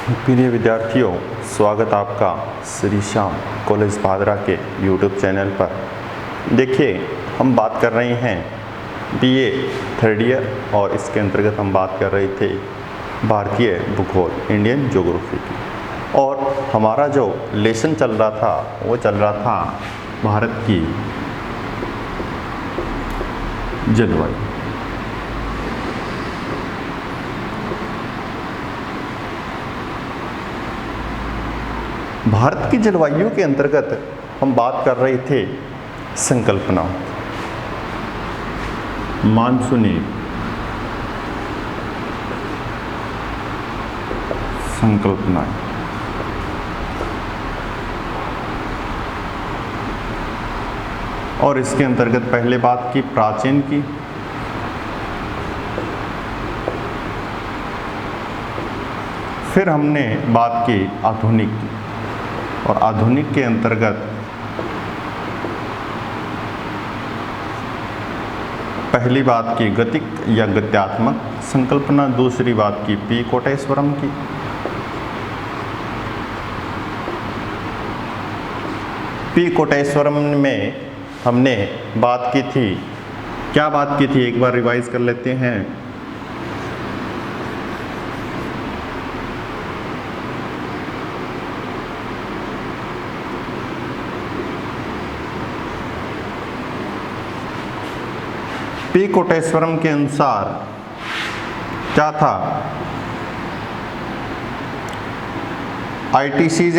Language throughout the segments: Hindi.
प्रिय विद्यार्थियों, स्वागत आपका श्री श्याम कॉलेज भादरा के यूट्यूब चैनल पर। देखिए, हम बात कर रहे हैं बीए थर्ड ईयर और इसके अंतर्गत हम बात कर रहे थे भारतीय भूगोल, इंडियन ज्योग्राफी की। और हमारा जो लेसन चल रहा था वो चल रहा था भारत की जलवायु। भारत की जलवायु के अंतर्गत हम बात कर रहे थे संकल्पना, मानसूनी संकल्पना। और इसके अंतर्गत पहले बात की प्राचीन की, फिर हमने बात की आधुनिक की, और आधुनिक के अंतर्गत पहली बात की गतिक या गत्यात्मक संकल्पना, दूसरी बात की पी कोटेश्वरम की, पी कोटेश्वरम में हमने बात की थी, क्या बात की थी एक बार रिवाइज कर लेते हैं। पी कोटेश्वरम के अनुसार क्या था, ITCZ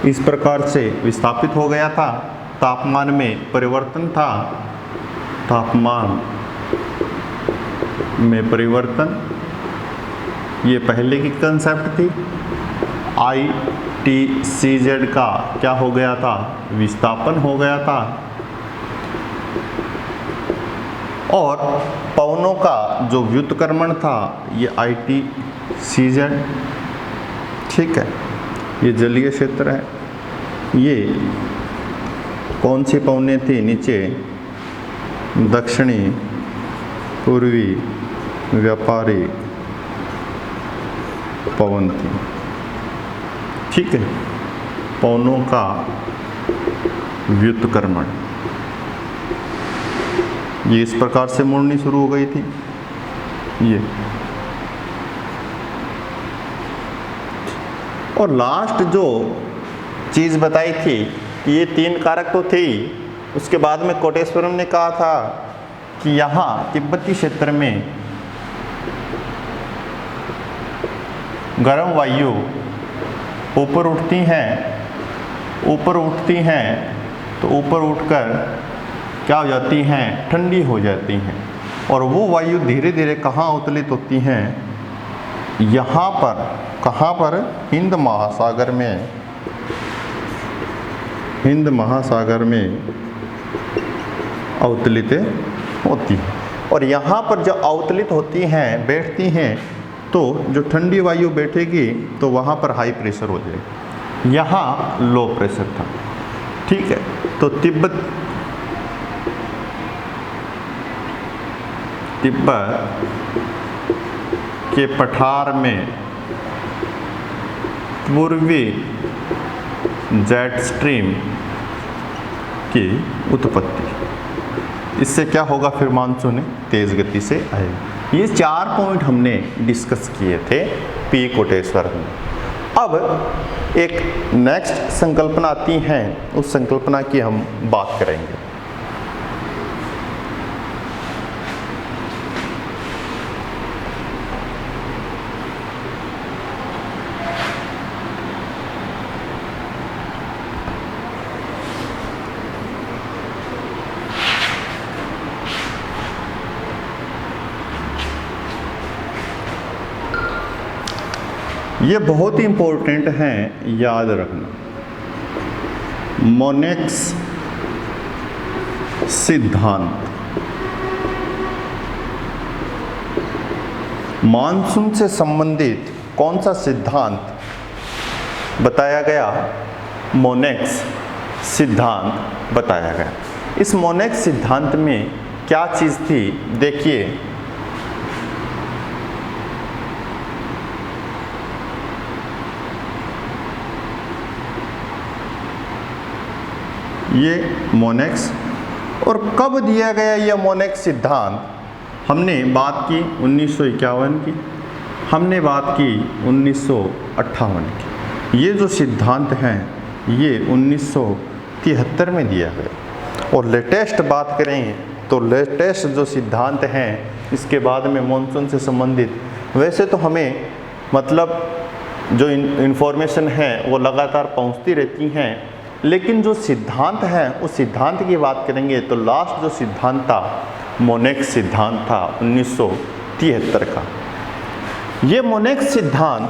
इस प्रकार से विस्थापित हो गया था, तापमान में परिवर्तन था, तापमान में परिवर्तन, ये पहले की कंसेप्ट थी। ITCZ का क्या हो गया था, विस्थापन हो गया था। और पवनों का जो व्युत्क्रमण था ये ITCZ, ठीक है। ये जलीय क्षेत्र है। ये कौन सी पवनें थी, नीचे दक्षिणी, पूर्वी, व्यापारिक पवन थी, ठीक है। पवनों का व्युत्क्रमण ये इस प्रकार से मुड़नी शुरू हो गई थी। ये और लास्ट जो चीज़ बताई थी कि ये तीन कारक तो थे, उसके बाद में कोटेश्वरम ने कहा था कि यहाँ तिब्बती क्षेत्र में गर्म वायु ऊपर उठती हैं, तो ऊपर उठकर क्या हो जाती हैं, ठंडी हो जाती हैं। और वो वायु धीरे धीरे कहाँ उत्तलित होती हैं, यहाँ पर, कहाँ पर, हिंद महासागर में अवतलित होती हैं। और यहाँ पर जब अवतलित होती हैं, बैठती हैं, तो जो ठंडी वायु बैठेगी तो वहाँ पर हाई प्रेशर हो जाएगा, यहाँ लो प्रेशर था, ठीक है। तो तिब्बत के पठार में पूर्वी जेट स्ट्रीम की उत्पत्ति, इससे क्या होगा, फिर मानसून तेज गति से आएगा। ये 4 पॉइंट हमने डिस्कस किए थे पी कोटेश्वर में। अब एक नेक्स्ट संकल्पना आती हैं, उस संकल्पना की हम बात करेंगे। ये बहुत ही इंपॉर्टेंट हैं, याद रखना। मोनेक्स सिद्धांत, मानसून से संबंधित कौन सा सिद्धांत बताया गया, मोनेक्स सिद्धांत बताया गया। इस मोनेक्स सिद्धांत में क्या चीज़ थी, देखिए। ये मोनेक्स, और कब दिया गया यह मोनेक्स सिद्धांत? हमने बात की 1951 की, हमने बात की 1958 की। ये जो सिद्धांत हैं ये 1973 में दिया गया। और लेटेस्ट बात करें तो लेटेस्ट जो सिद्धांत हैं इसके बाद में मॉनसून से संबंधित, वैसे तो हमें मतलब जो इन्फॉर्मेशन है वो लगातार पहुंचती रहती हैं, लेकिन जो सिद्धांत है उस सिद्धांत की बात करेंगे तो लास्ट जो सिद्धांत था मोनेक्स सिद्धांत था 1973 का। ये मोनेक्स सिद्धांत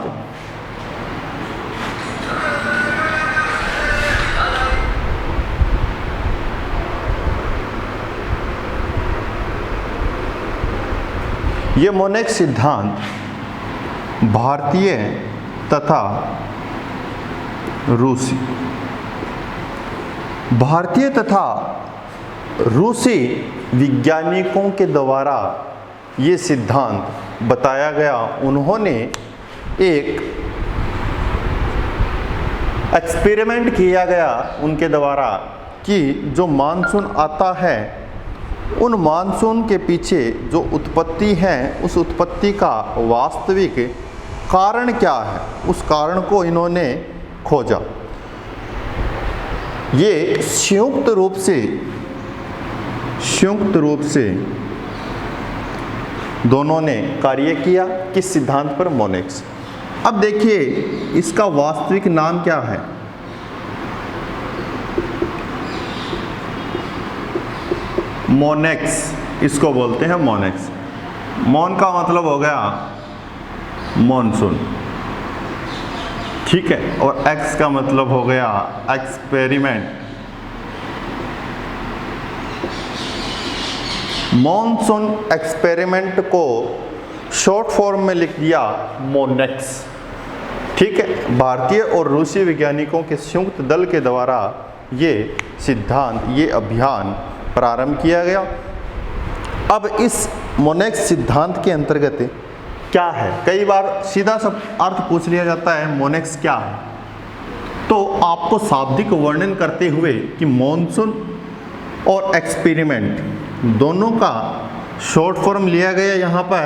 भारतीय तथा रूसी वैज्ञानिकों के द्वारा ये सिद्धांत बताया गया। उन्होंने एक एक्सपेरिमेंट किया गया उनके द्वारा कि जो मानसून आता है उन मानसून के पीछे जो उत्पत्ति है उस उत्पत्ति का वास्तविक कारण क्या है, उस कारण को इन्होंने खोजा। ये संयुक्त रूप से दोनों ने कार्य किया। किस सिद्धांत पर? मोनेक्स। अब देखिए इसका वास्तविक नाम क्या है। मोनेक्स इसको बोलते हैं, मोनेक्स। मोन का मतलब हो गया मॉनसून, ठीक है, और एक्स का मतलब हो गया एक्सपेरिमेंट। मॉनसून एक्सपेरिमेंट को शॉर्ट फॉर्म में लिख दिया मोनेक्स, ठीक है। भारतीय और रूसी वैज्ञानिकों के संयुक्त दल के द्वारा ये सिद्धांत, ये अभियान प्रारंभ किया गया। अब इस मोनेक्स सिद्धांत के अंतर्गत क्या है, कई बार सीधा सा अर्थ पूछ लिया जाता है मोनेक्स क्या है, तो आपको शाब्दिक वर्णन करते हुए कि मॉनसून और एक्सपेरिमेंट दोनों का शॉर्ट फॉर्म लिया गया यहाँ पर,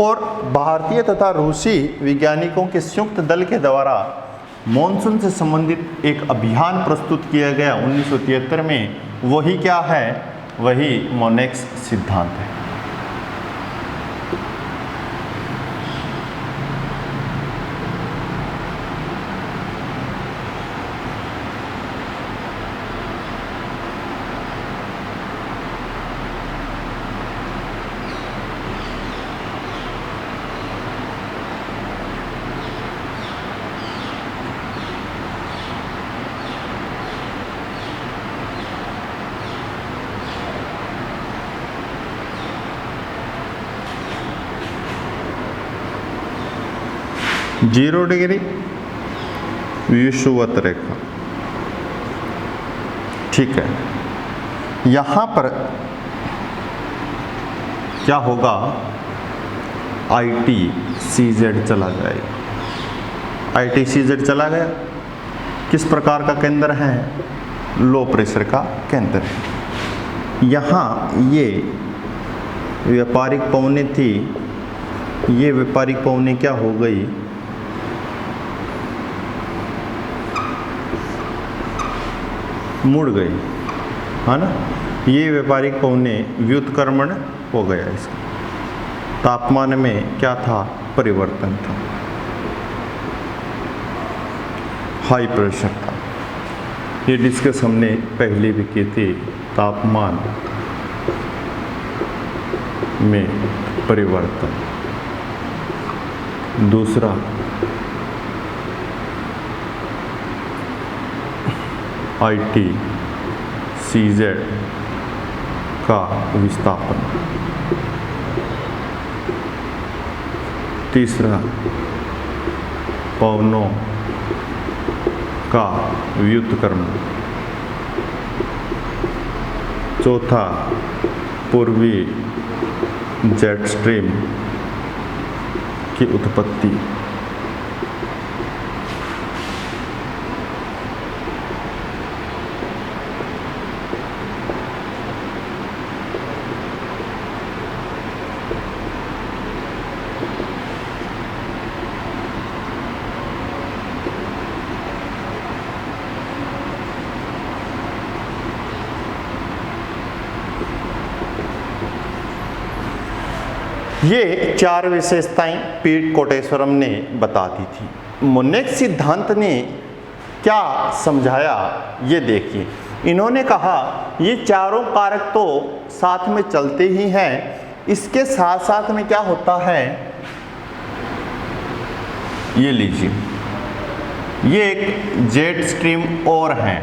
और भारतीय तथा रूसी वैज्ञानिकों के संयुक्त दल के द्वारा मॉनसून से संबंधित एक अभियान प्रस्तुत किया गया 1973 में। वही क्या है? वही मोनेक्स सिद्धांत है। जीरो डिग्री विषुवत रेखा, ठीक है। यहाँ पर क्या होगा? ITCZ चला जाएगा। ITCZ चला गया, किस प्रकार का केंद्र है? लो प्रेशर का केंद्र है। यहाँ ये व्यापारिक पवनी थी, ये व्यापारिक पवनी क्या हो गई? मुड़ गई, है ना। ये व्यापारिक पवने व्युत्क्रमण हो गया। इसका तापमान में क्या था? परिवर्तन था, हाई प्रेशर था। ये डिस्कस हमने पहले भी की थी, तापमान में परिवर्तन। दूसरा ITCZ का विस्थापन। तीसरा पवनों का व्युत्क्रमण। चौथा पूर्वी जेट स्ट्रीम की उत्पत्ति। ये चार विशेषताएं पी कोटेश्वरम ने बता दी थी। मोनेक्स सिद्धांत ने क्या समझाया ये देखिए। इन्होंने कहा ये चारों कारक तो साथ में चलते ही हैं, इसके साथ साथ में क्या होता है, ये लीजिए, ये एक जेट स्ट्रीम और है।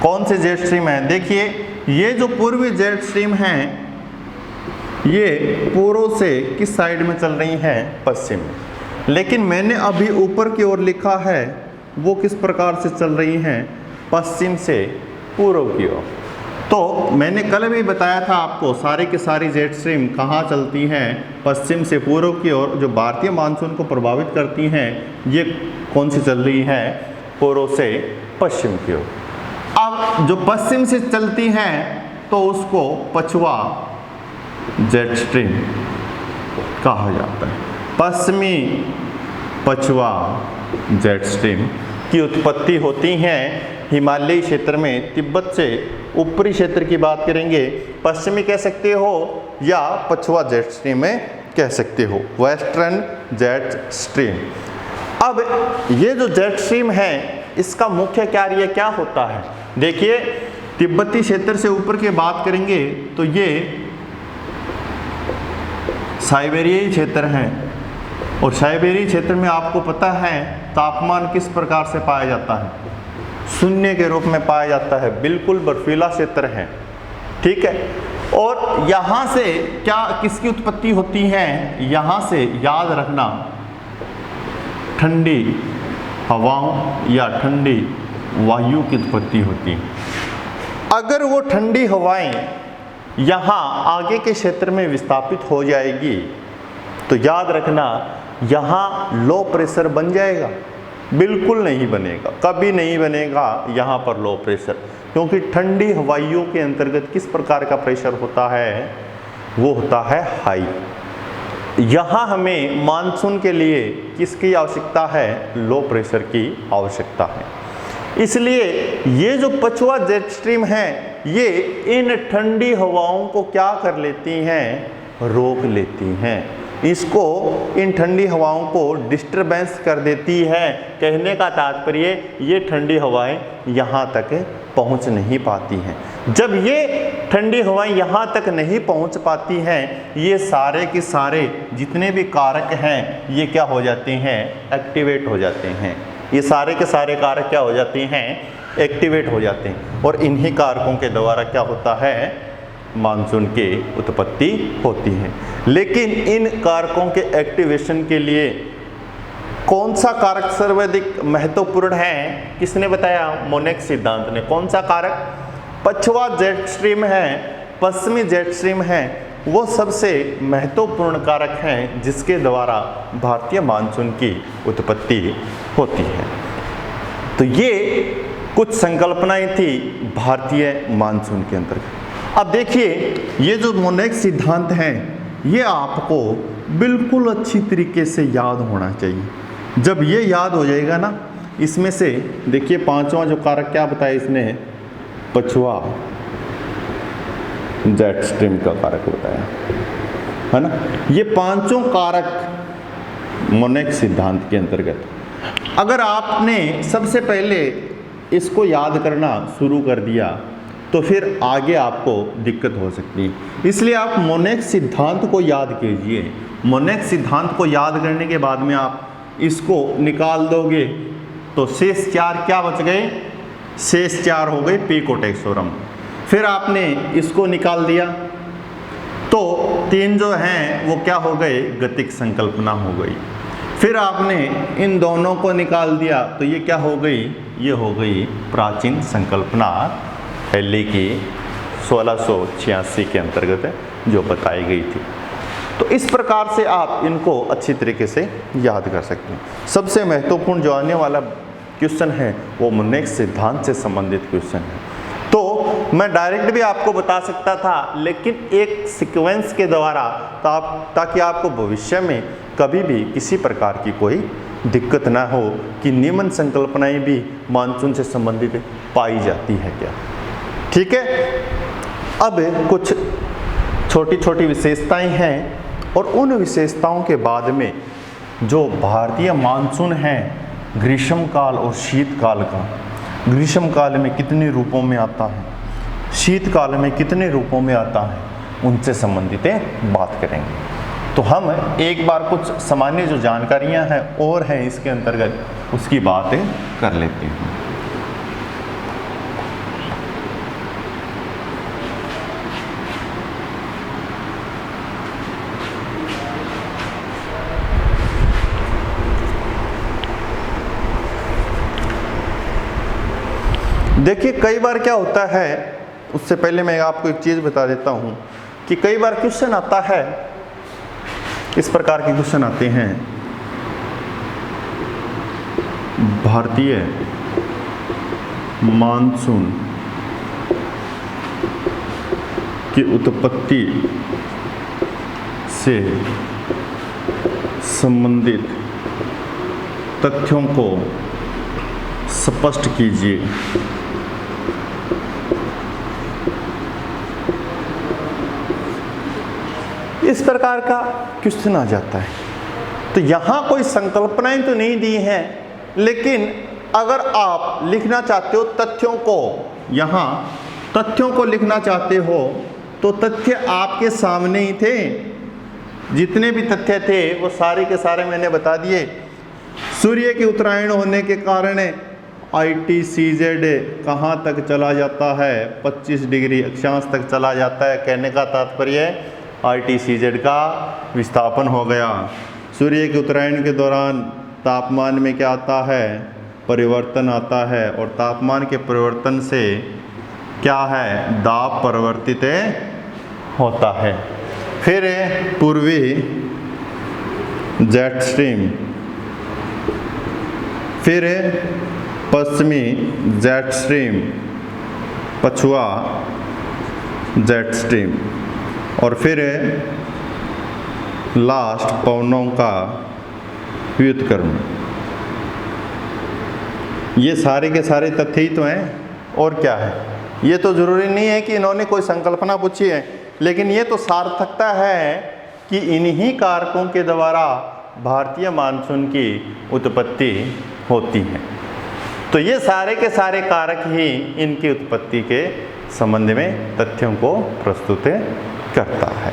कौन से जेट स्ट्रीम है? देखिए, ये जो पूर्वी जेट स्ट्रीम है ये पूर्व से किस साइड में चल रही हैं? पश्चिम में। लेकिन मैंने अभी ऊपर की ओर लिखा है वो किस प्रकार से चल रही हैं? पश्चिम से पूर्व की ओर। तो मैंने कल भी बताया था आपको सारी की सारी जेट स्ट्रीम कहाँ चलती हैं? पश्चिम से पूर्व की ओर। जो भारतीय मानसून को प्रभावित करती हैं ये कौन सी चल रही है? पूर्व से पश्चिम की ओर। अब जो पश्चिम से चलती हैं तो उसको पछुआ जेट स्ट्रीम कहा जाता है। पश्चिमी पछुआ जेट स्ट्रीम की उत्पत्ति होती हैं हिमालयी क्षेत्र में। तिब्बत से ऊपरी क्षेत्र की बात करेंगे, पश्चिमी कह सकते हो या पछुआ जेट स्ट्रीम में कह सकते हो, वेस्टर्न जेट स्ट्रीम। अब ये जो जेट स्ट्रीम है इसका मुख्य कार्य क्या होता है? देखिए, तिब्बती क्षेत्र से ऊपर की बात करेंगे तो ये साइबेरियाई क्षेत्र हैं, और साइबेरियाई क्षेत्र में आपको पता है तापमान किस प्रकार से पाया जाता है? शून्य के रूप में पाया जाता है, बिल्कुल बर्फीला क्षेत्र है, ठीक है। और यहाँ से क्या किसकी उत्पत्ति होती है? यहाँ से याद रखना ठंडी हवाओं या ठंडी वायु की उत्पत्ति होती है। अगर वो ठंडी हवाएं यहाँ आगे के क्षेत्र में विस्थापित हो जाएगी तो याद रखना यहाँ लो प्रेशर बन जाएगा। बिल्कुल नहीं बनेगा, कभी नहीं बनेगा यहाँ पर लो प्रेशर, क्योंकि ठंडी हवाइयों के अंतर्गत किस प्रकार का प्रेशर होता है? वो होता है हाई। यहाँ हमें मानसून के लिए किसकी आवश्यकता है? लो प्रेशर की आवश्यकता है। इसलिए ये जो पछुआ जेट स्ट्रीम है ये इन ठंडी हवाओं को क्या कर लेती हैं? रोक लेती हैं। इसको, इन ठंडी हवाओं को डिस्टरबेंस कर देती है। कहने का तात्पर्य ये ठंडी हवाएं यहाँ तक पहुँच नहीं पाती हैं। जब ये ठंडी हवाएं यहाँ तक नहीं पहुँच पाती हैं, ये सारे के सारे जितने भी कारक हैं ये क्या हो जाते हैं? एक्टिवेट हो जाते हैं। ये सारे के सारे कारक क्या हो जाते हैं? एक्टिवेट हो जाते हैं। और इन्हीं कारकों के द्वारा क्या होता है? मानसून की उत्पत्ति होती है। लेकिन इन कारकों के एक्टिवेशन के लिए कौन सा कारक सर्वाधिक महत्वपूर्ण है? किसने बताया? मोनेक्स सिद्धांत ने। कौन सा कारक? पछुआ जेट स्ट्रीम है, पश्चिमी जेट स्ट्रीम है, वो सबसे महत्वपूर्ण कारक हैं जिसके द्वारा भारतीय मानसून की उत्पत्ति होती है। तो ये कुछ संकल्पनाएं थी भारतीय मानसून के अंतर्गत। अब देखिए, ये जो मोनेक्स सिद्धांत हैं ये आपको बिल्कुल अच्छी तरीके से याद होना चाहिए। जब ये याद हो जाएगा ना, इसमें से देखिए पांचवा जो कारक क्या बताया इसने? पछुआ जेट स्ट्रीम का कारक बताया है ना। ये पांचों कारक मोनेक्स सिद्धांत के अंतर्गत। अगर आपने सबसे पहले इसको याद करना शुरू कर दिया तो फिर आगे आपको दिक्कत हो सकती है। इसलिए आप मोनेक्स सिद्धांत को याद कीजिए। मोनेक्स सिद्धांत को याद करने के बाद में आप इसको निकाल दोगे तो शेष चार क्या बच गए? शेष चार हो गए पी कोटेश्वरम। फिर आपने इसको निकाल दिया तो तीन जो हैं वो क्या हो गए? गतिक संकल्पना हो गई। फिर आपने इन दोनों को निकाल दिया तो ये क्या हो गई? ये हो गई प्राचीन संकल्पना, हेली की 1686 के अंतर्गत जो बताई गई थी। तो इस प्रकार से आप इनको अच्छी तरीके से याद कर सकते हैं। सबसे महत्वपूर्ण जो आने वाला क्वेश्चन है वो मुन्नेक्स सिद्धांत से संबंधित क्वेश्चन है। तो मैं डायरेक्ट भी आपको बता सकता था, लेकिन एक सीक्वेंस के द्वारा ताकि आपको भविष्य में कभी भी किसी प्रकार की कोई दिक्कत ना हो कि निम्न संकल्पनाएं भी मानसून से संबंधित पाई जाती है क्या। ठीक है, अब कुछ छोटी छोटी विशेषताएं हैं और उन विशेषताओं के बाद में जो भारतीय मानसून है ग्रीष्म काल और शीतकाल का, ग्रीष्म काल में कितने रूपों में आता है, शीतकाल में कितने रूपों में आता है, उनसे संबंधित बात करेंगे। तो हम एक बार कुछ सामान्य जो जानकारियां हैं और हैं इसके अंतर्गत उसकी बात कर लेते हैं। देखिए, कई बार क्या होता है, उससे पहले मैं आपको एक चीज़ बता देता हूं कि कई बार क्वेश्चन आता है, इस प्रकार के क्वेश्चन आते हैं, भारतीय मानसून की उत्पत्ति से संबंधित तथ्यों को स्पष्ट कीजिए। इस प्रकार का क्वेश्चन आ जाता है। तो यहाँ कोई संकल्पनाएं तो नहीं दी हैं, लेकिन अगर आप लिखना चाहते हो तथ्यों को, यहाँ तथ्यों को लिखना चाहते हो तो तथ्य आपके सामने ही थे। जितने भी तथ्य थे वो सारे के सारे मैंने बता दिए। सूर्य के उत्तरायण होने के कारण ITCZ कहाँ तक चला जाता है, 25 डिग्री अक्षांश तक चला जाता है। कहने का तात्पर्य ITCZ का विस्थापन हो गया। सूर्य के उत्तरायण के दौरान तापमान में क्या आता है, परिवर्तन आता है, और तापमान के परिवर्तन से क्या है, दाब परिवर्तित होता है। फिर पूर्वी जेट स्ट्रीम, फिर पश्चिमी जेट स्ट्रीम, पछुआ जेट स्ट्रीम, और फिर लास्ट पवनों का व्युत्क्रमण। ये सारे के सारे तथ्य ही तो हैं, और क्या है। ये तो जरूरी नहीं है कि इन्होंने कोई संकल्पना पूछी है, लेकिन ये तो सार्थकता है कि इन्हीं कारकों के द्वारा भारतीय मानसून की उत्पत्ति होती है। तो ये सारे के सारे कारक ही इनकी उत्पत्ति के संबंध में तथ्यों को प्रस्तुत करता है।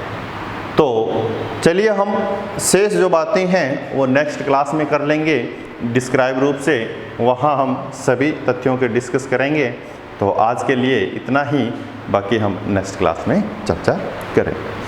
तो चलिए हम शेष जो बातें हैं वो नेक्स्ट क्लास में कर लेंगे डिस्क्राइब रूप से, वहाँ हम सभी तथ्यों के डिस्कस करेंगे। तो आज के लिए इतना ही, बाकी हम नेक्स्ट क्लास में चर्चा करेंगे।